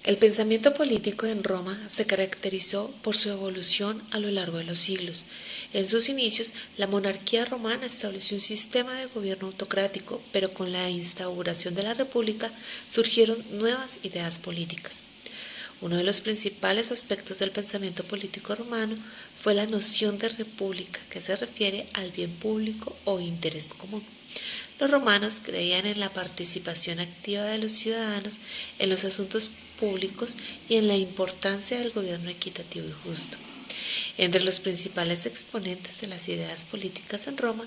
El pensamiento político en Roma se caracterizó por su evolución a lo largo de los siglos. En sus inicios, la monarquía romana estableció un sistema de gobierno autocrático, pero con la instauración de la República surgieron nuevas ideas políticas. Uno de los principales aspectos del pensamiento político romano fue la noción de república, que se refiere al bien público o interés común. Los romanos creían en la participación activa de los ciudadanos en los asuntos públicos y en la importancia del gobierno equitativo y justo. Entre los principales exponentes de las ideas políticas en Roma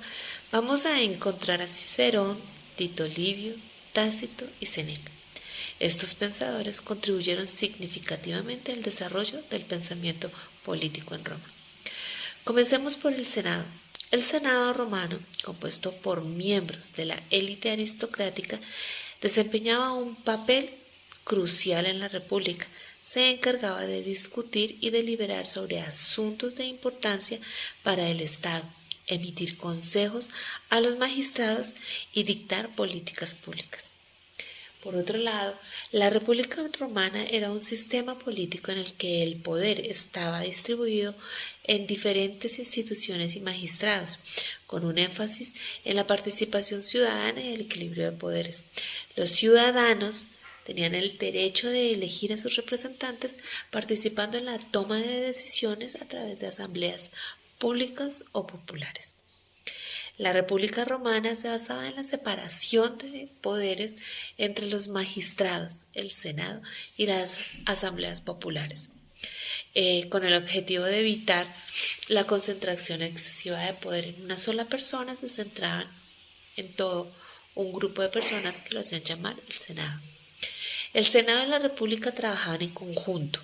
vamos a encontrar a Cicerón, Tito Livio, Tácito y Séneca. Estos pensadores contribuyeron significativamente al desarrollo del pensamiento político en Roma. Comencemos por el Senado. El Senado romano, compuesto por miembros de la élite aristocrática, desempeñaba un papel crucial en la República. Se encargaba de discutir y deliberar sobre asuntos de importancia para el Estado, emitir consejos a los magistrados y dictar políticas públicas. Por otro lado, la República Romana era un sistema político en el que el poder estaba distribuido en diferentes instituciones y magistrados, con un énfasis en la participación ciudadana y el equilibrio de poderes. Los ciudadanos tenían el derecho de elegir a sus representantes participando en la toma de decisiones a través de asambleas públicas o populares. La República Romana se basaba en la separación de poderes entre los magistrados, el Senado y las asambleas populares, con el objetivo de evitar la concentración excesiva de poder en una sola persona. Se centraban en todo un grupo de personas que lo hacían llamar el Senado. El Senado y la República trabajaban en conjunto,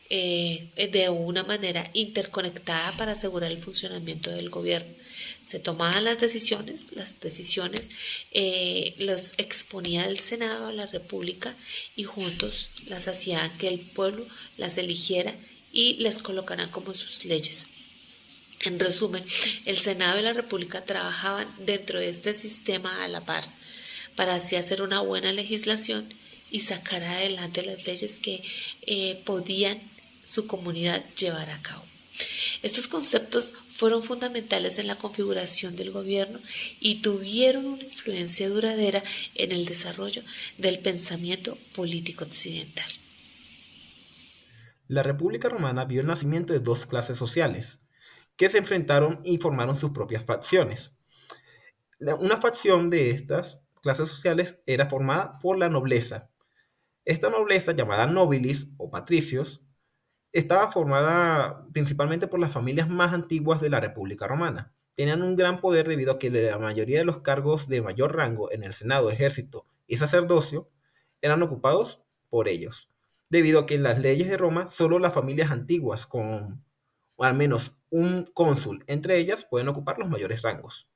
de una manera interconectada para asegurar el funcionamiento del gobierno. Se tomaban las decisiones los exponía el Senado a la República y juntos las hacían que el pueblo las eligiera y les colocaran como sus leyes. En resumen, el Senado y la República trabajaban dentro de este sistema a la par para así hacer una buena legislación y sacar adelante las leyes que podían su comunidad llevar a cabo. Estos conceptos fueron fundamentales en la configuración del gobierno y tuvieron una influencia duradera en el desarrollo del pensamiento político occidental. La República Romana vio el nacimiento de dos clases sociales, que se enfrentaron y formaron sus propias facciones. Una facción de estas clases sociales era formada por la nobleza. Esta nobleza, llamada nobilis o patricios, estaba formada principalmente por las familias más antiguas de la República Romana. Tenían un gran poder debido a que la mayoría de los cargos de mayor rango en el Senado, ejército y sacerdocio eran ocupados por ellos, debido a que en las leyes de Roma solo las familias antiguas con o al menos un cónsul entre ellas pueden ocupar los mayores rangos.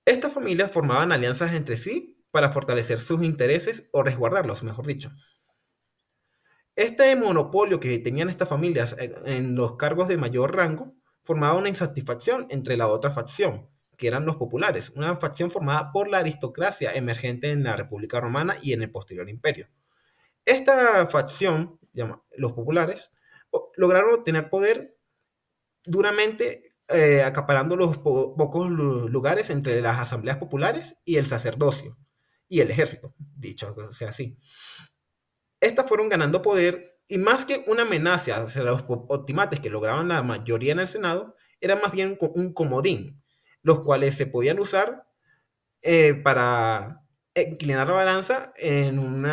Estas familias formaban alianzas entre sí para fortalecer sus intereses o resguardarlos, mejor dicho. Este monopolio que tenían estas familias en los cargos de mayor rango formaba una insatisfacción entre la otra facción, que eran los populares, una facción formada por la aristocracia emergente en la República Romana y en el posterior imperio. Esta facción, los populares, lograron obtener poder duramente acaparando los pocos lugares entre las asambleas populares y el sacerdocio y el ejército, dicho sea así. Estas fueron ganando poder y más que una amenaza hacia los optimates que lograban la mayoría en el Senado, era más bien un comodín, los cuales se podían usar para inclinar la balanza en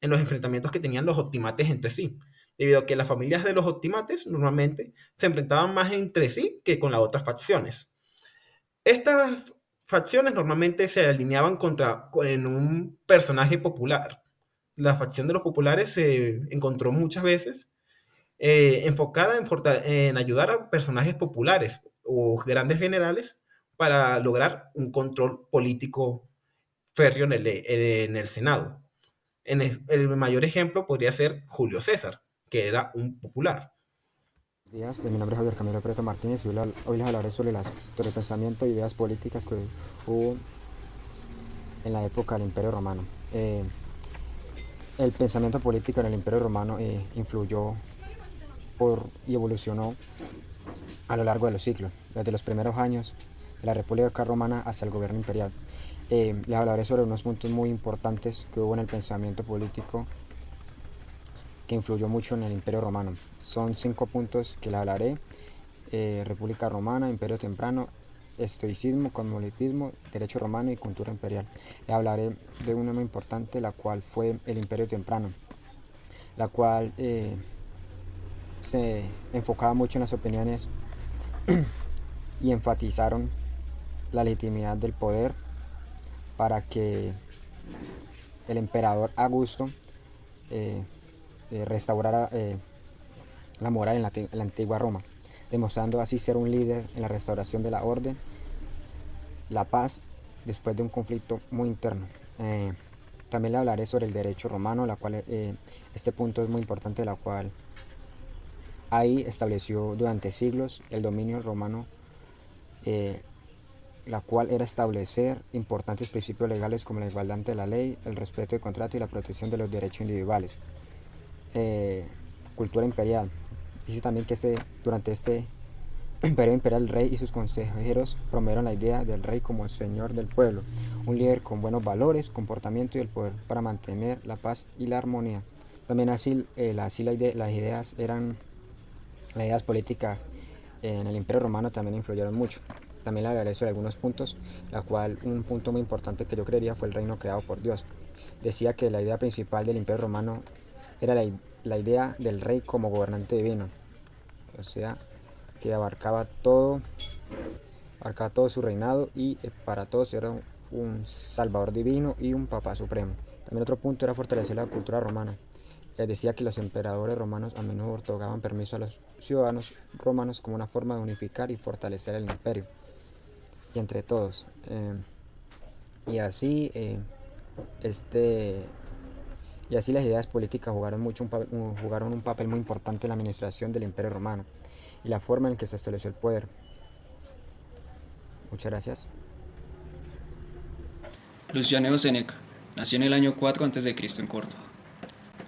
los enfrentamientos que tenían los optimates entre sí, debido a que las familias de los optimates normalmente se enfrentaban más entre sí que con las otras facciones. Estas facciones normalmente se alineaban en un personaje popular. La facción de los populares se encontró muchas veces enfocada en ayudar a personajes populares o grandes generales para lograr un control político férreo en el Senado. El mayor ejemplo podría ser Julio César, que era un popular. Buenos días, mi nombre es Javier Camilo Preto Martínez y hoy les hablaré sobre el pensamiento e ideas políticas que hubo en la época del Imperio Romano. El pensamiento político en el Imperio Romano influyó y evolucionó a lo largo de los siglos, desde los primeros años de la República Romana hasta el gobierno imperial. Les hablaré sobre unos puntos muy importantes que hubo en el pensamiento político que influyó mucho en el Imperio Romano. Son 5 puntos que les hablaré: República Romana, Imperio Temprano, estoicismo, cosmopolitismo, derecho romano y cultura imperial. Les hablaré de una muy importante, la cual fue el Imperio Temprano, la cual se enfocaba mucho en las opiniones y enfatizaron la legitimidad del poder para que el emperador Augusto restaurara la moral en la antigua Roma, demostrando así ser un líder en la restauración de la orden, la paz, después de un conflicto muy interno. También le hablaré sobre el derecho romano, la cual este punto es muy importante, la cual ahí estableció durante siglos el dominio romano, la cual era establecer importantes principios legales como la igualdad ante la ley, el respeto del contrato y la protección de los derechos individuales. Cultura imperial. Dice también que durante este imperio imperial, el rey y sus consejeros promovieron la idea del rey como el señor del pueblo, un líder con buenos valores, comportamiento y el poder para mantener la paz y la armonía. También las ideas políticas en el Imperio Romano también influyeron mucho. También le hablaré sobre algunos puntos, la cual un punto muy importante que yo creería fue el reino creado por Dios. Decía que la idea principal del Imperio Romano era la idea del rey como gobernante divino, o sea, que abarcaba todo su reinado y para todos era un salvador divino y un papa supremo. También otro punto era fortalecer la cultura romana. Decía que los emperadores romanos a menudo otorgaban permiso a los ciudadanos romanos como una forma de unificar y fortalecer el imperio y entre todos. Y así las ideas políticas jugaron un papel muy importante en la administración del Imperio Romano y la forma en que se estableció el poder. Muchas gracias. Luciano Seneca nació en el año 4 a.C. en Córdoba.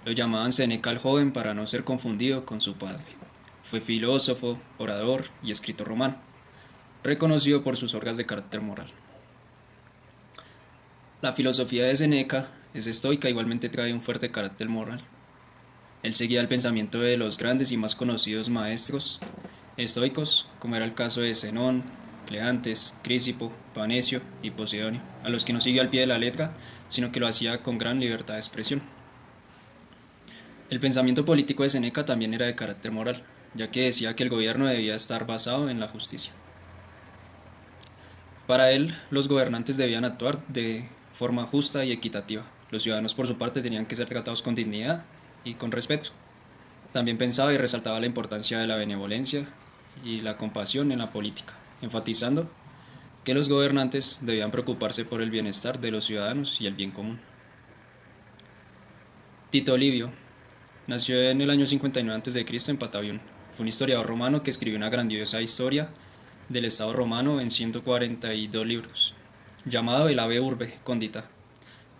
Lo llamaban Seneca el joven para no ser confundido con su padre. Fue filósofo, orador y escritor romano, reconocido por sus obras de carácter moral. La filosofía de Seneca es estoica, igualmente trae un fuerte carácter moral. Él seguía el pensamiento de los grandes y más conocidos maestros estoicos, como era el caso de Zenón, Cleantes, Crisipo, Panecio y Posidonio, a los que no siguió al pie de la letra, sino que lo hacía con gran libertad de expresión. El pensamiento político de Seneca también era de carácter moral, ya que decía que el gobierno debía estar basado en la justicia. Para él, los gobernantes debían actuar de forma justa y equitativa. Los ciudadanos, por su parte, tenían que ser tratados con dignidad y con respeto. También pensaba y resaltaba la importancia de la benevolencia y la compasión en la política, enfatizando que los gobernantes debían preocuparse por el bienestar de los ciudadanos y el bien común. Tito Livio nació en el año 59 a.C. en Patavium. Fue un historiador romano que escribió una grandiosa historia del Estado romano en 142 libros, llamado el Ave Urbe Condita.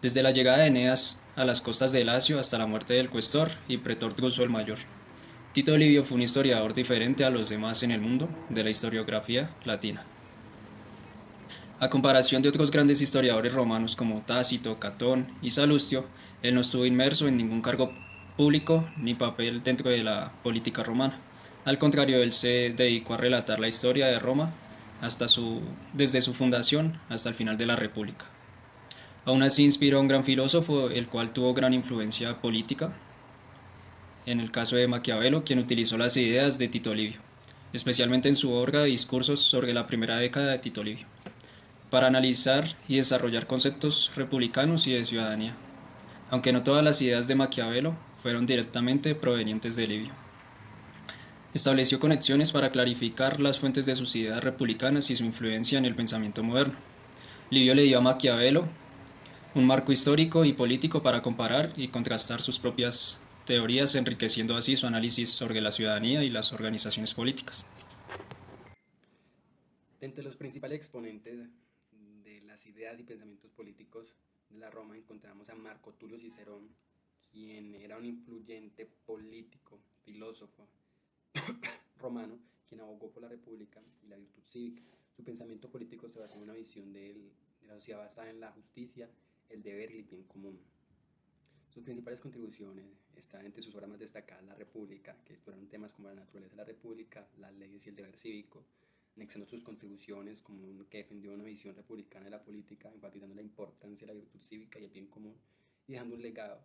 Desde la llegada de Eneas a las costas de Lacio hasta la muerte del cuestor y pretor Druso el Mayor. Tito Livio fue un historiador diferente a los demás en el mundo de la historiografía latina. A comparación de otros grandes historiadores romanos como Tácito, Catón y Salustio, él no estuvo inmerso en ningún cargo público ni papel dentro de la política romana. Al contrario, él se dedicó a relatar la historia de Roma desde su fundación hasta el final de la República. Aún así inspiró a un gran filósofo, el cual tuvo gran influencia política, en el caso de Maquiavelo, quien utilizó las ideas de Tito Livio, especialmente en su obra Discursos sobre la primera década de Tito Livio, para analizar y desarrollar conceptos republicanos y de ciudadanía, aunque no todas las ideas de Maquiavelo fueron directamente provenientes de Livio. Estableció conexiones para clarificar las fuentes de sus ideas republicanas y su influencia en el pensamiento moderno. Livio le dio a Maquiavelo un marco histórico y político para comparar y contrastar sus propias teorías, enriqueciendo así su análisis sobre la ciudadanía y las organizaciones políticas. De entre los principales exponentes de las ideas y pensamientos políticos de la Roma encontramos a Marco Tulio Cicerón, quien era un influyente político, filósofo romano, quien abogó por la república y la virtud cívica. Su pensamiento político se basó en una visión de la sociedad basada en la justicia, el deber y el bien común. Sus principales contribuciones están entre sus obras más destacadas La República, que exploran temas como la naturaleza de la república, las leyes y el deber cívico, anexando sus contribuciones como que defendió una visión republicana de la política, enfatizando la importancia de la virtud cívica y el bien común, y dejando un legado,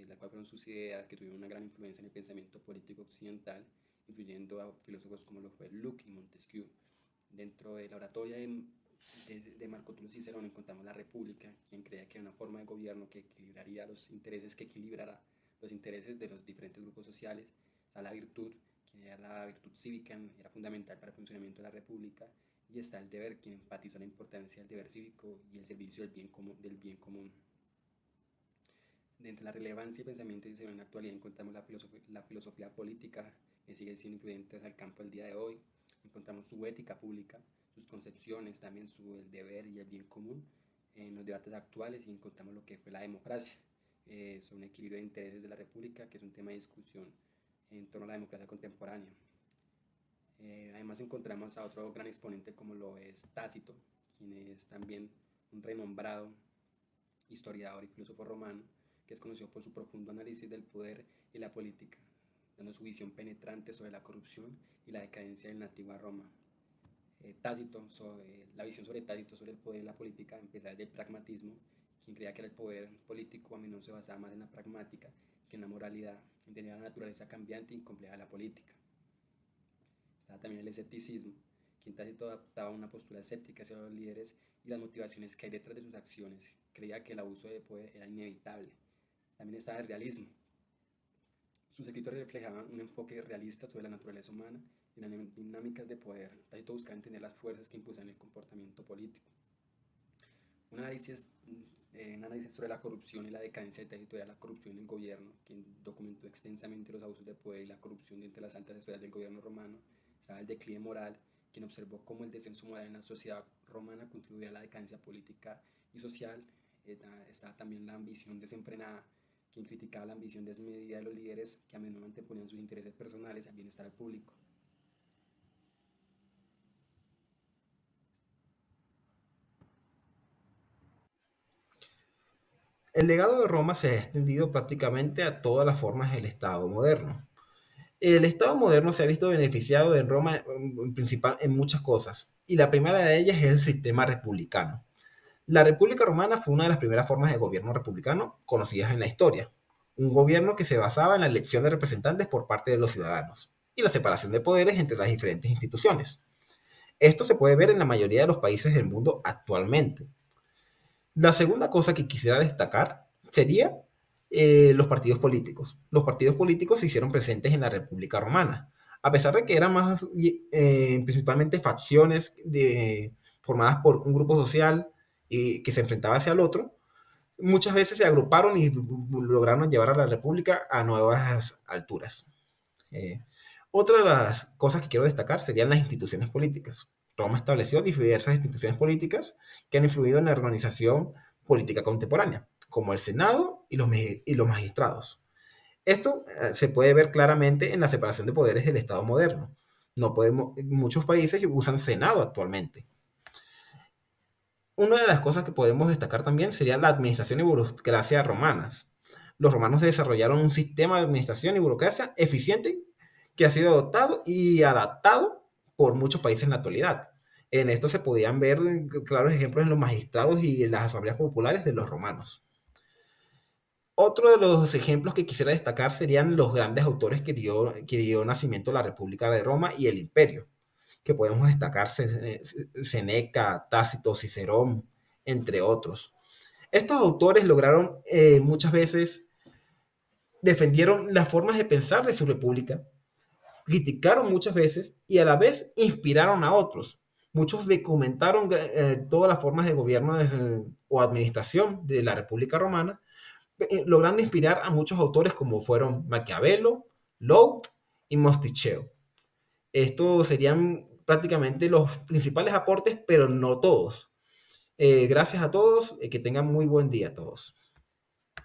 la cual fueron sus ideas que tuvieron una gran influencia en el pensamiento político occidental, influyendo a filósofos como lo fue Locke y Montesquieu. Dentro de la oratoria de Marco Tulio Cicerón encontramos la República, quien creía que era una forma de gobierno que equilibrara los intereses de los diferentes grupos sociales. Está la virtud, que era la virtud cívica, era fundamental para el funcionamiento de la República, y está el deber, quien enfatizó la importancia del deber cívico y el servicio del bien común. Dentro de la relevancia y pensamiento de Cicerón en la actualidad encontramos la filosofía política, que sigue siendo influyente al campo del día de hoy. Encontramos su ética pública, sus concepciones, también el deber y el bien común en los debates actuales, y encontramos lo que fue la democracia, sobre un equilibrio de intereses de la república, que es un tema de discusión en torno a la democracia contemporánea. Además encontramos a otro gran exponente como lo es Tácito, quien es también un renombrado historiador y filósofo romano, que es conocido por su profundo análisis del poder y la política, dando su visión penetrante sobre la corrupción y la decadencia en la antigua Roma. La visión sobre Tácito sobre el poder y la política empezaba desde el pragmatismo, quien creía que el poder político a menudo se basaba más en la pragmática que en la moralidad, entendía la naturaleza cambiante y compleja de la política. Estaba también el escepticismo, quien Tácito adaptaba una postura escéptica hacia los líderes y las motivaciones que hay detrás de sus acciones. Creía que el abuso de poder era inevitable. También estaba el realismo. Sus escritos reflejaban un enfoque realista sobre la naturaleza humana y las dinámicas de poder. Tácito buscaba entender las fuerzas que impulsan el comportamiento político. Un análisis sobre la corrupción y la decadencia de Tácito era la corrupción en el gobierno, quien documentó extensamente los abusos de poder y la corrupción entre las altas esferas del gobierno romano. Estaba el declive moral, quien observó cómo el descenso moral en la sociedad romana contribuía a la decadencia política y social. Estaba también la ambición desenfrenada, quien criticaba la ambición desmedida de los líderes que a menudo anteponían sus intereses personales al bienestar público. El legado de Roma se ha extendido prácticamente a todas las formas del Estado moderno. El Estado moderno se ha visto beneficiado en Roma principal en muchas cosas, y la primera de ellas es el sistema republicano. La República Romana fue una de las primeras formas de gobierno republicano conocidas en la historia, un gobierno que se basaba en la elección de representantes por parte de los ciudadanos y la separación de poderes entre las diferentes instituciones. Esto se puede ver en la mayoría de los países del mundo actualmente. La segunda cosa que quisiera destacar sería los partidos políticos. Los partidos políticos se hicieron presentes en la República Romana, a pesar de que eran más principalmente facciones formadas por un grupo social que se enfrentaba hacia el otro. Muchas veces se agruparon y lograron llevar a la República a nuevas alturas. Otra de las cosas que quiero destacar serían las instituciones políticas. Roma estableció diversas instituciones políticas que han influido en la organización política contemporánea, como el Senado y los magistrados. Esto se puede ver claramente en la separación de poderes del Estado moderno. Muchos países usan Senado actualmente. Una de las cosas que podemos destacar también sería la administración y burocracia romanas. Los romanos desarrollaron un sistema de administración y burocracia eficiente que ha sido adoptado y adaptado por muchos países en la actualidad. En esto se podían ver claros ejemplos en los magistrados y en las asambleas populares de los romanos. Otro de los ejemplos que quisiera destacar serían los grandes autores que dio nacimiento a la República de Roma y el Imperio, que podemos destacar Seneca, Tácito, Cicerón, entre otros. Estos autores lograron muchas veces, defendieron las formas de pensar de su república, criticaron muchas veces y a la vez inspiraron a otros. Muchos documentaron todas las formas de gobierno o administración de la República Romana, logrando inspirar a muchos autores como fueron Maquiavelo, Locke y Montesquieu. Estos serían prácticamente los principales aportes, pero no todos. Gracias a todos, que tengan muy buen día a todos.